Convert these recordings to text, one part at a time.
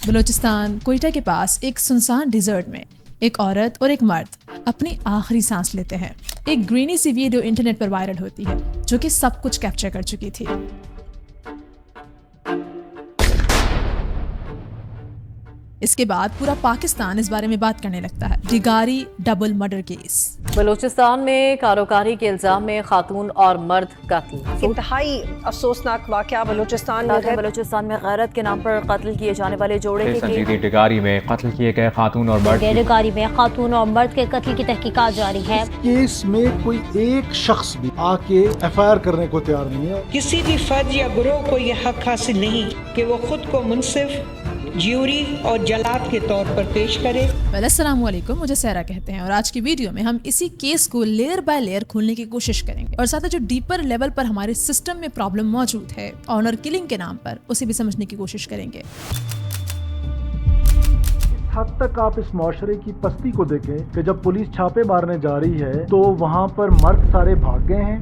بلوچستان کوئٹہ کے پاس ایک سنسان ڈیزرٹ میں ایک عورت اور ایک مرد اپنی آخری سانس لیتے ہیں۔ ایک گرینی سی ویڈیو انٹرنیٹ پر وائرل ہوتی ہے جو کہ سب کچھ کیپچر کر چکی تھی۔ اس کے بعد پورا پاکستان اس بارے میں بات کرنے لگتا ہے۔ ڈگاری ڈبل مرڈر کیس۔ بلوچستان میں کاروکاری کے الزام میں خاتون اور مرد قتل۔ انتہائی افسوسناک واقعہ بلوچستان میں غیرت کے نام پر قتل کیے جانے والے جوڑے سنجیدی ڈگاری میں قتل کیے گئے خاتون اور مرد ڈگاری میں خاتون اور مرد کے قتل کی تحقیقات جاری ہے۔ کیس میں کوئی ایک شخص بھی آ کے ایف آئی آر کرنے کو تیار نہیں ہے۔ کسی بھی فرد یا گروہ کو یہ حق حاصل نہیں کہ وہ خود کو منصف، جیوری اور جلاد کے طور پر پیش کرے۔ السلام علیکم، مجھے سیرا کہتے ہیں اور آج کی ویڈیو میں ہم اسی کیس کو لیئر بائی لیئر کھولنے کی کوشش کریں گے اور ساتھ جو ڈیپر لیول پر ہمارے سسٹم میں پرابلم موجود ہے آنر کلنگ کے نام پر، اسے بھی سمجھنے کی کوشش کریں گے۔ حد تک آپ اس معاشرے کی پستی کو دیکھیں کہ جب پولیس چھاپے مارنے جا رہی ہے تو وہاں پر مرد سارے بھاگ گئے ہیں۔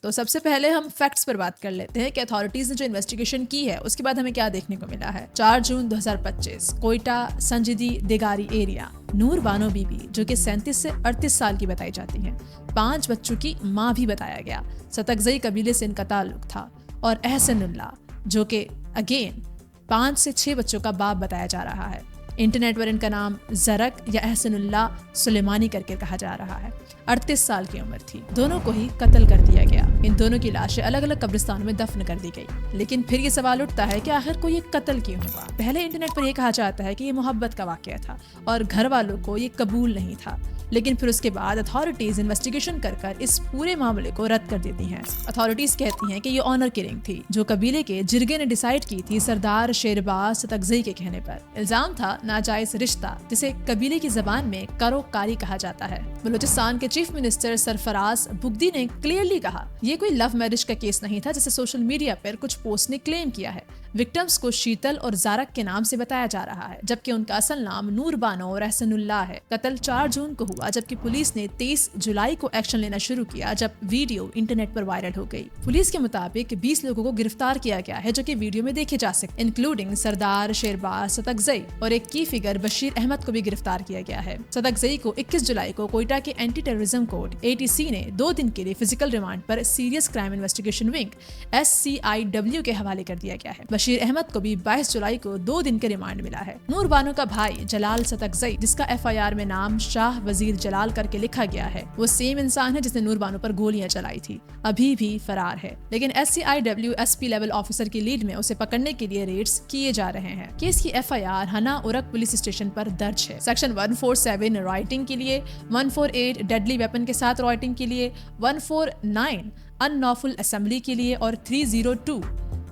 تو سب سے پہلے ہم فیکٹس پر بات کر لیتے ہیں کہ اتھارٹیز نے جو انویسٹیگیشن کی ہے اس کے بعد ہمیں کیا دیکھنے کو ملا ہے۔ 4 جون 2025 کوئٹہ سنجیدی ڈگاری ایریا، نور بانو بی بی جو کہ 37 سے 38 سال کی بتائی جاتی ہیں، 5 بچوں کی ماں بھی بتایا گیا، ستکزئی قبیلے سے ان کا تعلق تھا، اور احسن اللہ جو کہ اگین 5 سے 6 بچوں کا باپ بتایا جا رہا ہے۔ انٹرنیٹ پر ان کا نام زرک یا احسن اللہ سلیمانی کر کے کہا جا رہا ہے۔ 38 سال کی عمر تھی۔ دونوں کو ہی قتل کر دیا گیا۔ ان دونوں کی لاشیں الگ الگ قبرستانوں میں دفن کر دی گئی۔ لیکن پھر یہ سوال اٹھتا ہے کہ آخر کو یہ قتل کیوں ہوا؟ پہلے انٹرنیٹ پر یہ کہا جاتا ہے کہ یہ محبت کا واقعہ تھا اور گھر والوں کو یہ قبول نہیں تھا، لیکن پھر اس کے بعد اتھارٹیز انویسٹیگیشن کر اس پورے معاملے کو رد کر دیتی ہیں۔ اتھارٹیز کہتی ہیں کہ یہ آنر کلنگ تھی جو قبیلے کے جرگے نے ڈیسائیڈ کی تھی سردار شیرباز ستکزئی کے کہنے پر۔ الزام تھا ناجائز رشتہ، جسے قبیلے کی زبان میں کاروکاری کہا جاتا ہے۔ بلوچستان کے چیف منسٹر سرفراز بگدی نے کلیئرلی کہا یہ کوئی لو میرج کا کیس نہیں تھا جسے سوشل میڈیا پر کچھ پوسٹ نے کلیم کیا ہے۔ وکٹمز کو شیتل اور زارک کے نام سے بتایا جا رہا ہے، جبکہ ان کا اصل نام نور بانو اور احسن اللہ ہے۔ قتل 4 جون کو ہوا، جبکہ پولیس نے 23 جولائی کو ایکشن لینا شروع کیا جب ویڈیو انٹرنیٹ پر وائرل ہو گئی۔ پولیس کے مطابق 20 لوگوں کو گرفتار کیا گیا ہے جو کہ ویڈیو میں دیکھے جا سکتے، انکلوڈنگ سردار شیرباز ستکزئی، اور ایک کی فگر بشیر احمد کو بھی گرفتار کیا گیا ہے۔ ستکزئی کو 21 جولائی کو کوئٹہ کے اینٹی ٹیررزم کوڈ ATC نے 2 دن کے لیے فزیکل ریمانڈ پر serious crime investigation wing SCIW کے حوالے کر دیا گیا ہے۔ بشیر احمد کو بھی 22 جولائی کو 2 دن کے ریمانڈ ملا ہے۔ نور بانو کا بھائی جلال ستکزئی، جس کا FIR میں نام شاہ وزیر جلال کر کے لکھا گیا ہے، وہ سیم انسان ہے جس نے نور بانو پر گولیاں چلائی تھی، ابھی بھی فرار ہے، لیکن SCIW SP لیول آفیسر کی لیڈ میں اسے پکڑنے کے لیے ریڈز کیے جا رہے ہیں۔ کیس کی FIR ہنا اورک پولیس اسٹیشن پر درج ہے۔ سیکشن 147 رائٹنگ کے لیے، 148 ڈیڈلی ویپن کے ساتھ رائٹنگ کے لیے، 149 ان لافل اسمبلی کے لیے اور 302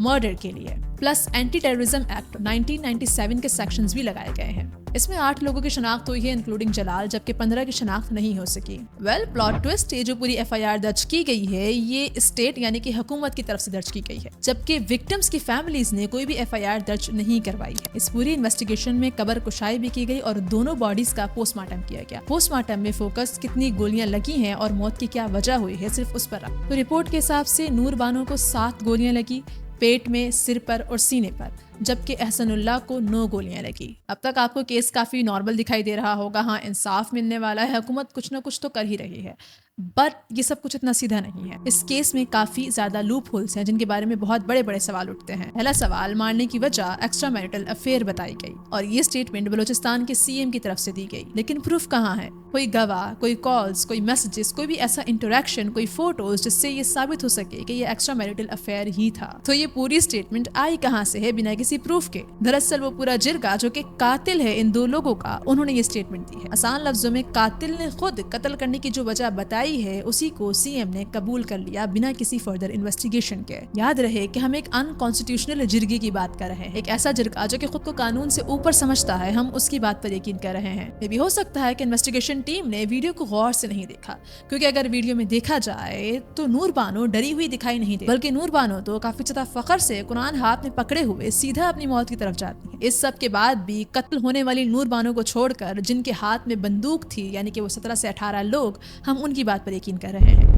مرڈر کے لیے، پلس اینٹی ٹیررزم ایکٹ 1997 کے سیکشنز بھی لگائے گئے ہیں۔ اس میں 8 لوگوں کی شناخت ہوئی ہے انکلوڈنگ جلال، جبکہ 15 کی شناخت نہیں ہو سکی۔ پلاٹ ٹویسٹ، یہ جو پوری FIR درج کی گئی ہے یہ اسٹیٹ یعنی کہ حکومت کی طرف سے درج کی گئی ہے، جبکہ وکٹمز کی فیملیز نے کوئی بھی FIR درج نہیں کروائی ہے۔ اس پوری انویسٹیگیشن میں قبر کشائی بھی کی گئی اور دونوں باڈیز کا پوسٹ مارٹم کیا گیا۔ پوسٹ مارٹم میں فوکس کتنی گولیاں لگی ہیں اور موت کی کیا وجہ ہوئی ہے صرف اس پر رکھ۔ تو رپورٹ کے حساب سے نور بانو کو 7 گولیاں لگی، پیٹ میں، سر پر اور سینے پر، جبکہ احسن اللہ کو 9 گولیاں لگی۔ اب تک آپ کو کیس کافی نارمل دکھائی دے رہا ہوگا، ہاں انصاف ملنے والا ہے، حکومت کچھ نہ کچھ تو کر ہی رہی ہے، بٹ یہ سب کچھ اتنا سیدھا نہیں ہے۔ اس کیس میں کافی زیادہ لوپ ہولز ہیں جن کے بارے میں بہت بڑے بڑے سوال اٹھتے ہیں۔ پہلا سوال، مارنے کی وجہ ایکسٹرا میرٹل افیئر بتائی گئی اور یہ اسٹیٹمنٹ بلوچستان کے CM کی طرف سے دی گئی، لیکن پروف کہاں ہے؟ کوئی گواہ، کوئی کالز، کوئی میسجز، کوئی بھی ایسا انٹریکشن، کوئی فوٹوز جس سے یہ ثابت ہو سکے کہ یہ ایکسٹرا میرٹل افیئر ہی تھا۔ تو یہ پوری اسٹیٹمنٹ آئی کہاں سے ہے بنا کسی پروف کے؟ دراصل وہ پورا جرگہ جو کہ قاتل ہے ان 2 لوگوں کا، انہوں نے یہ اسٹیٹمنٹ دی ہے۔ آسان لفظوں میں قاتل نے خود قتل کرنے کی جو وجہ بتائی ہے اسی کو CM نے قبول کر لیا بنا کسی فردر انویسٹیگیشن کے۔ یاد رہے کہ ہم ایک ان کانسٹیٹیوشنل جرگے کی بات کر رہے ہیں، ایک ایسا جرگہ جو کہ خود کو قانون سے اوپر سمجھتا ہے، ہم اس کی بات پر یقین کر رہے ہیں۔ یہ بھی ہو سکتا ہے کہ انویسٹیگیشن ٹیم نے ویڈیو کو غور سے نہیں دیکھا، کیونکہ اگر ویڈیو میں دیکھا جائے تو نور بانو ڈری ہوئی دکھائی نہیں دے، بلکہ نور بانو تو کافی زیادہ فخر سے قرآن ہاتھ میں پکڑے ہوئے سیدھا اپنی موت کی طرف جاتی ہے۔ اس سب کے بعد بھی قتل ہونے والی نور بانو کو چھوڑ کر جن کے ہاتھ میں بندوق تھی، یعنی کہ وہ 17 سے 18 لوگ، ہم ان کی بات پر یقین کر رہے ہیں۔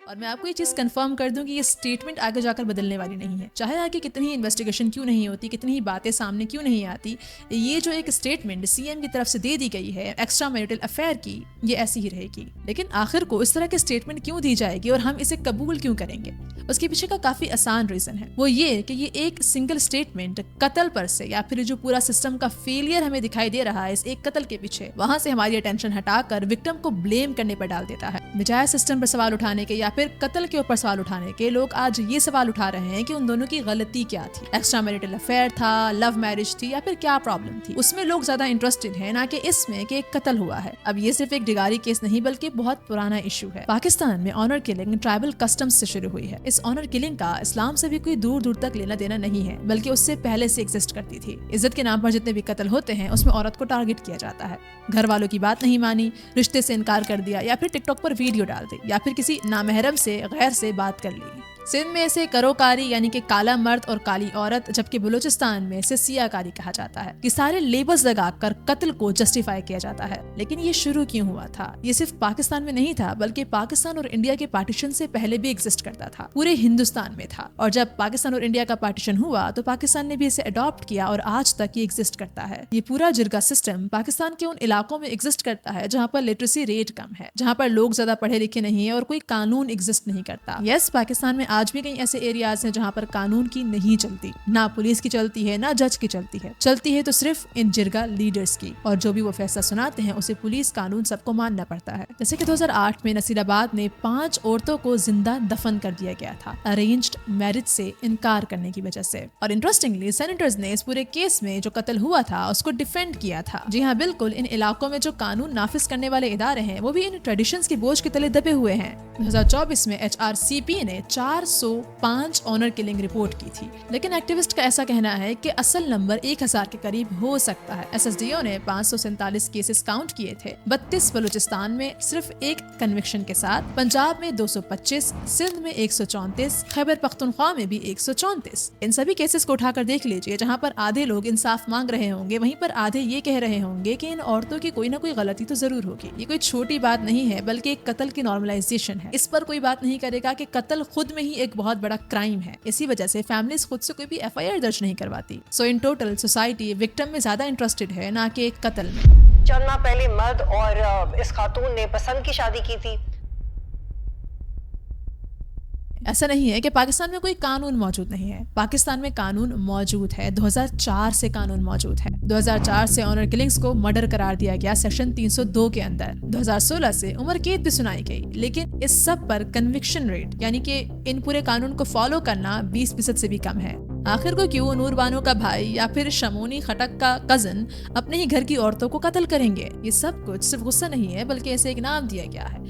और मैं आपको ये चीज कंफर्म कर दूं कि ये स्टेटमेंट आगे जाकर बदलने वाली नहीं है, चाहे आगे कितनी ही इन्वेस्टिगेशन क्यों नहीं होती, कितनी ही बातें सामने क्यों नहीं आती, ये जो एक स्टेटमेंट सीएम की तरफ से दे दी गई है एक्स्ट्रा मैरिटल अफेयर की, ये ऐसी ही रहेगी। लेकिन आखिर को इस तरह के स्टेटमेंट क्यों दी जाएगी और हम इसे कबूल क्यों करेंगे? उसके पीछे का काफी आसान रीजन है, वो ये कि ये एक सिंगल स्टेटमेंट कत्ल पर से या फिर जो पूरा सिस्टम का फेलियर हमें दिखाई दे रहा है इस एक कत्ल के पीछे, वहां से हमारी अटेंशन हटाकर विक्टिम को ब्लेम करने पर डाल देता है। बजाय सिस्टम पर सवाल उठाने के या फिर कत्ल के ऊपर सवाल उठाने के, लोग आज ये सवाल उठा रहे हैं कि उन दोनों की गलती क्या थी, एक्स्ट्रा मैरिटल अफेयर था, लव मैरिज थी या फिर क्या प्रॉब्लम थी। उसमें लोग ज्यादा इंटरेस्टेड हैं ना कि इसमें कि एक कत्ल हुआ है। अब ये सिर्फ एक डिगारी केस नहीं बल्कि बहुत पुराना इशू है। पाकिस्तान में ऑनर किलिंग ट्राइबल कस्टम्स से शुरू हुई है। इस ऑनर किलिंग का इस्लाम से भी कोई दूर दूर तक लेना देना नहीं है, बल्कि उससे पहले से एग्जिस्ट करती थी। इज्जत के नाम पर जितने भी कत्ल होते हैं उसमें औरत को टारगेट किया जाता है। घर वालों की बात नहीं मानी, रिश्ते से इनकार कर दिया या फिर टिकटॉक पर वीडियो डाल दी या फिर किसी नामहरम से गैर से बात कर ली। सिंध में इसे करोकारी यानी कि काला मर्द और काली औरत, जबकि बलूचिस्तान में इसे सियाकारी कहा जाता है। कि सारे लेबल्स लगाकर कत्ल को जस्टिफाई किया जाता है। लेकिन ये शुरू क्यों हुआ था? ये सिर्फ पाकिस्तान में नहीं था, बल्कि पाकिस्तान और इंडिया के पार्टीशन से पहले भी एग्जिस्ट करता था, पूरे हिंदुस्तान में था। और जब पाकिस्तान और इंडिया का पार्टीशन हुआ तो पाकिस्तान ने भी इसे अडॉप्ट किया और आज तक ये एग्जिस्ट करता है। ये पूरा जिरगा सिस्टम पाकिस्तान के उन इलाकों में एग्जिस्ट करता है जहाँ पर लिटरेसी रेट कम है, जहाँ पर लोग ज्यादा पढ़े लिखे नहीं है और कोई कानून एग्जिस्ट नहीं करता। यस, पाकिस्तान में आज भी कई ऐसे एरियाज हैं जहाँ पर कानून की नहीं चलती, ना पुलिस की चलती है ना जज की चलती है तो सिर्फ इन जिरगा लीडर्स की, और जो भी वो फैसला सुनाते हैं उसे पुलिस कानून सबको मानना पड़ता है। जैसे कि 2008 में नसीराबाद में 5 औरतों को जिंदा दफन कर दिया गया था अरेंज्ड मैरिज से इनकार करने की वजह से। और इंटरेस्टिंगली सेनेटर्स ने इस पूरे केस में जो कत्ल हुआ था उसको डिफेंड किया था। जी हाँ, बिल्कुल, इन इलाकों में जो कानून नाफिज करने वाले इदारे हैं वो भी इन ट्रेडिशंस के बोझ के तले दबे हुए हैं। 2024 में HRCP ने 405 ऑनर किलिंग रिपोर्ट की थी, लेकिन एक्टिविस्ट का ऐसा कहना है कि असल नंबर 1000 के करीब हो सकता है। SSDO ने 547 केसेस काउंट किए थे, 32 बलूचिस्तान में सिर्फ एक कन्विक्शन के साथ, पंजाब में 225, सिंध में 134, खैबर पख्तूनख्वा में भी 134। इन सभी केसेस को उठाकर देख लीजिए, जहाँ पर आधे लोग इंसाफ मांग रहे होंगे वहीं पर आधे ये कह रहे होंगे कि इन औरतों की कोई ना कोई गलती तो जरूर होगी। ये कोई छोटी बात नहीं है, बल्कि एक कत्ल की नॉर्मलाइजेशन है। इस पर कोई बात नहीं करेगा कि कत्ल खुद में ही एक बहुत बड़ा क्राइम है। इसी वजह से फैमिलीज खुद से कोई भी FIR दर्ज नहीं करवाती। सो इन टोटल सोसाइटी विक्टिम में ज्यादा इंटरेस्टेड है ना कि एक कत्ल में। चंद माह पहले मर्द और इस खातून ने पसंद की शादी की थी। ऐसा नहीं है कि पाकिस्तान में कोई कानून मौजूद नहीं है। पाकिस्तान में कानून मौजूद है, 2004 से कानून मौजूद है। 2004 से ऑनर किलिंग्स को मर्डर करार दिया गया सेक्शन 302 के अंदर। 2016 से उम्र कैद भी सुनाई गई, लेकिन इस सब पर कन्विक्शन रेट यानी कि इन पूरे कानून को फॉलो करना 20% से भी कम है। आखिर को क्यों नूर बानो का भाई या फिर शमोनी खटक का कजन अपने ही घर की औरतों को कत्ल करेंगे? ये सब कुछ सिर्फ गुस्सा नहीं है, बल्कि ऐसे एक नाम दिया गया है,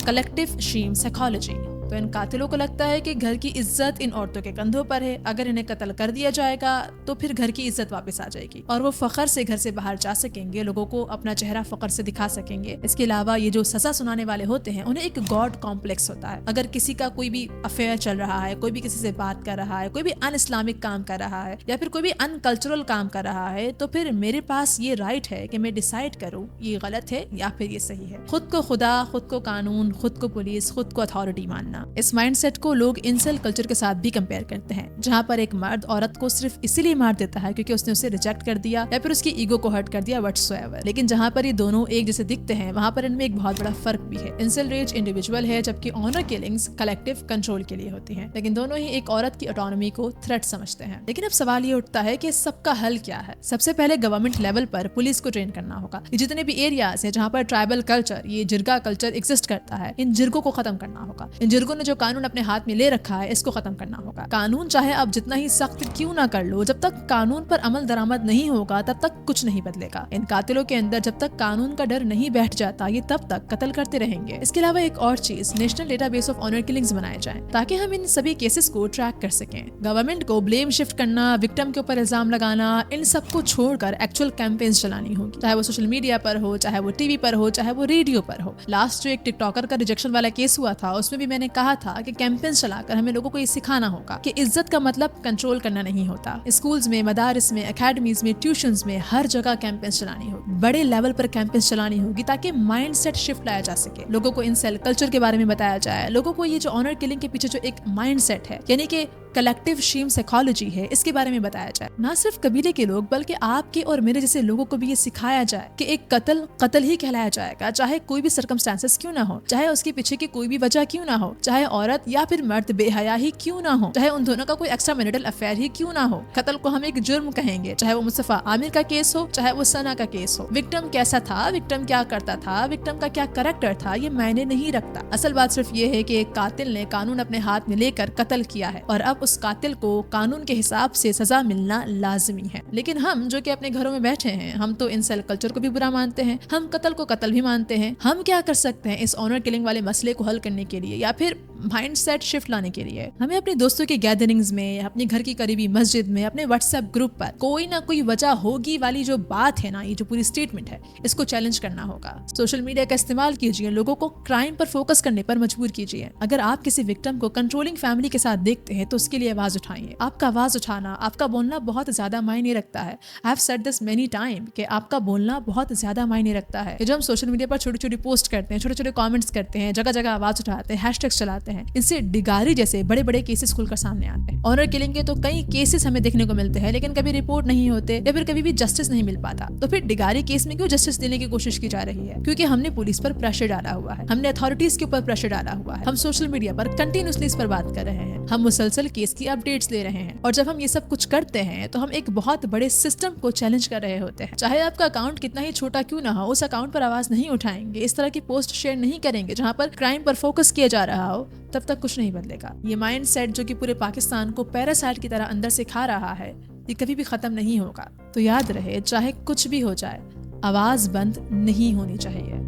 कलेक्टिव शेम साइकोलॉजी। तो इन कातिलों को लगता है कि घर की इज्जत इन औरतों के कंधों पर है, अगर इन्हें कत्ल कर दिया जाएगा तो फिर घर की इज्जत वापस आ जाएगी और वो फखर से घर से बाहर जा सकेंगे, लोगों को अपना चेहरा फखर से दिखा सकेंगे। इसके अलावा ये जो सजा सुनाने वाले होते हैं उन्हें एक गॉड कॉम्प्लेक्स होता है। अगर किसी का कोई भी अफेयर चल रहा है, कोई भी किसी से बात कर रहा है, कोई भी अन इस्लामिक काम कर रहा है या फिर कोई भी अनकल्चरल काम कर रहा है, तो फिर मेरे पास ये राइट है कि मैं डिसाइड करूँ ये गलत है या फिर ये सही है। खुद को खुदा, खुद को कानून, खुद को पुलिस, खुद को अथॉरिटी मानना। इस माइंडसेट को लोग इंसेल कल्चर के साथ भी कंपेयर करते हैं, जहाँ पर एक मर्द औरत को सिर्फ इसीलिए मार देता है क्योंकि उसने उसे रिजेक्ट कर दिया या फिर उसकी ईगो को हर्ट कर दिया व्हाटसोएवर। लेकिन जहाँ पर ये दोनों एक जैसे दिखते हैं वहाँ पर इनमें एक बहुत बड़ा फर्क भी है। इंसेल रेज इंडिविजुअल है, जबकि ऑनर किलिंग्स कलेक्टिव कंट्रोल के लिए होती हैं। लेकिन दोनों ही एक औरत की ऑटोनॉमी को थ्रेट समझते हैं। लेकिन अब सवाल ये उठता है कि सबका हल क्या है? सबसे पहले गवर्नमेंट लेवल पर पुलिस को ट्रेन करना होगा। ये जितने भी एरियाज हैं जहाँ पर ट्राइबल कल्चर, ये जिरगा कल्चर एग्जिस्ट करता है, इन जिरगों को खत्म करना होगा। इन जिरगों ने जो कानून अपने हाथ में ले रखा है इसको खत्म करना होगा। कानून चाहे आप जितना ही सख्त क्यों ना कर लो, जब तक कानून पर अमल दरामद नहीं होगा तब तक कुछ नहीं बदलेगा। इन कातिलों के अंदर जब तक कानून का डर नहीं बैठ जाता ये तब तक कत्ल करते रहेंगे। इसके अलावा एक और चीज, national database of honour killings बनाए जाएं ताकि हम इन सभी केसेस को ट्रैक कर सकें। गवर्नमेंट को ब्लेम शिफ्ट करना, विक्टिम के ऊपर इल्जाम लगाना, इन सब को छोड़कर एक्चुअल कैंपेन्स चलानी होगी, चाहे वो सोशल मीडिया पर हो, चाहे वो टीवी पर हो, चाहे वो रेडियो पर हो। लास्ट जो एक टिकटॉकर का रिजेक्शन वाला केस हुआ था उसमें भी मैंने कहा था कि कैंपेन चलाकर हमें लोगों को ये सिखाना होगा कि इज्जत का मतलब कंट्रोल करना नहीं होता। स्कूल्स में, मदारिस में, एकेडमीज में, ट्यूशंस में हर जगह कैंपेन चलानी होगी, बड़े लेवल पर कैंपेन चलानी होगी ताकि माइंड सेट शिफ्ट लाया जा सके। लोगों को इंसेल कल्चर के बारे में बताया जाए, लोगों को ये जो ऑनर किलिंग के पीछे जो एक माइंड सेट है यानी कि कलेक्टिव शेम साइकोलॉजी है, इसके बारे में बताया जाए। ना सिर्फ कबीले के लोग बल्कि आपके और मेरे जैसे लोगों को भी ये सिखाया जाए कि एक कत्ल ही कहलाया जाएगा, चाहे कोई भी सर्कमस्टांसेस क्यों ना हो, चाहे उसके पीछे की कोई भी वजह क्यों ना हो, चाहे औरत या फिर मर्द बेहया ही क्यों ना हो, चाहे उन दोनों का कोई एक्स्ट्रा मैरिटल अफेयर ही क्यों ना हो। कत्ल को हम एक जुर्म कहेंगे, चाहे वो मुस्तफा आमिर का केस हो, चाहे वो सना का केस हो। विक्टिम कैसा था, विक्टिम क्या करता था, विक्टिम का क्या कैरेक्टर था, ये मायने नहीं रखता। असल बात सिर्फ ये है कि एक कातिल ने कानून अपने हाथ में लेकर कत्ल किया है और अब उस कातिल को कानून के हिसाब से सजा मिलना लाजमी है। लेकिन हम जो कि अपने घरों में बैठे हैं, हम तो इंसेल कल्चर को भी बुरा मानते हैं, हम कत्ल को कत्ल भी मानते हैं। हम क्या कर सकते हैं इस ऑनर किलिंग वाले मसले को हल करने के लिए या फिर माइंड सेट शिफ्ट लाने के लिए? हमें अपने दोस्तों के गैदरिंग्स में, अपने घर की करीबी मस्जिद में, अपने व्हाट्सएप ग्रुप पर कोई ना कोई वजह होगी वाली जो बात है ना, ये जो पूरी स्टेटमेंट है, इसको चैलेंज करना होगा। सोशल मीडिया का इस्तेमाल कीजिए, लोगों को क्राइम पर फोकस करने पर मजबूर कीजिए। अगर आप किसी विक्टिम को कंट्रोलिंग फैमिली के साथ देखते हैं तो उसके लिए आवाज उठाइए। आपका आवाज उठाना, आपका बोलना बहुत ज्यादा मायने रखता है। I have said this many time कि आपका बोलना बहुत ज्यादा मायने रखता है। जब हम सोशल मीडिया पर छोटी छोटी पोस्ट करते हैं, छोटे छोटे कमेंट्स करते हैं, जगह जगह आवाज उठाते हैं, हैशटैग्स चलाते हैं, इससे डिगारी जैसे बड़े बड़े केसेस खुलकर सामने आते हैं। ऑनर किलिंग के तो कई केसेस हमें देखने को मिलते हैं, लेकिन कभी रिपोर्ट नहीं होते या फिर कभी भी जस्टिस नहीं मिल पाता। तो फिर डिगारी केस में क्यों जस्टिस देने की कोशिश की जा रही है? क्योंकि हमने पुलिस पर प्रेशर डाला हुआ है, हमने अथॉरिटीज के ऊपर प्रेशर डाला हुआ है, हम सोशल मीडिया पर कंटिन्यूसली इस पर बात कर रहे हैं, हम मुसलसल केस की अपडेट्स ले रहे हैं। और जब हम ये सब कुछ करते हैं तो हम एक बहुत बड़े सिस्टम को चैलेंज कर रहे होते हैं। चाहे आपका अकाउंट कितना ही छोटा क्यों ना हो, उस अकाउंट पर आवाज नहीं उठाएंगे, इस तरह की पोस्ट शेयर नहीं करेंगे जहां पर क्राइम पर फोकस किया जा रहा हो, तब तक कुछ नहीं बदलेगा। ये माइंड सेट जो कि पूरे पाकिस्तान को पैरासाइट की तरह अंदर से खा रहा है, ये कभी भी खत्म नहीं होगा। तो याद रहे, चाहे कुछ भी हो जाए, आवाज बंद नहीं होनी चाहिए।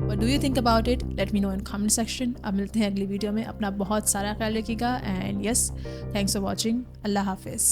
What do you think about it? Let me know in comment section. अब मिलते हैं अगली वीडियो में। अपना बहुत सारा ख्याल रखिएगा and yes, thanks for watching. Allah Hafiz.